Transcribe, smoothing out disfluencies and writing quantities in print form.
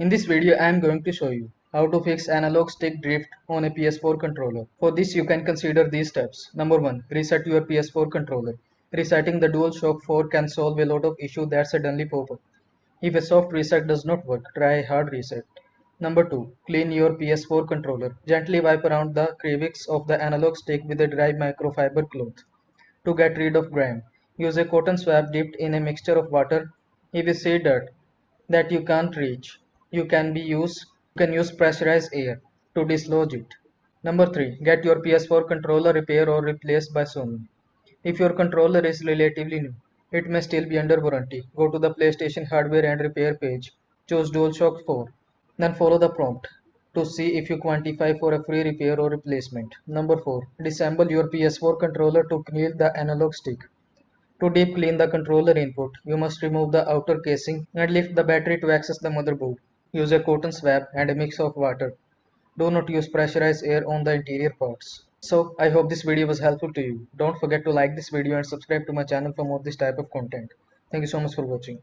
In this video, I am going to show you how to fix analog stick drift on a PS4 controller. For this, you can consider these steps. Number 1. Reset your PS4 controller. Resetting the DualShock 4 can solve a lot of issues that suddenly pop up. If a soft reset does not work, try a hard reset. Number 2. Clean your PS4 controller. Gently wipe around the crevices of the analog stick with a dry microfiber cloth. To get rid of grime, use a cotton swab dipped in a mixture of water. If you see dirt that you can't reach, you can use pressurized air to dislodge it. Number 3. Get your PS4 controller repaired or replaced by someone. If your controller is relatively new, it may still be under warranty. Go to the PlayStation Hardware and Repair page, choose DualShock 4, then follow the prompt to see if you quantify for a free repair or replacement. Number 4. Disassemble your PS4 controller to clean the analog stick. To deep clean the controller input, you must remove the outer casing and lift the battery to access the motherboard. Use a cotton swab and a mix of water. Do not use pressurized air on the interior parts. So, I hope this video was helpful to you. Don't forget to like this video and subscribe to my channel for more this type of content. Thank you so much for watching.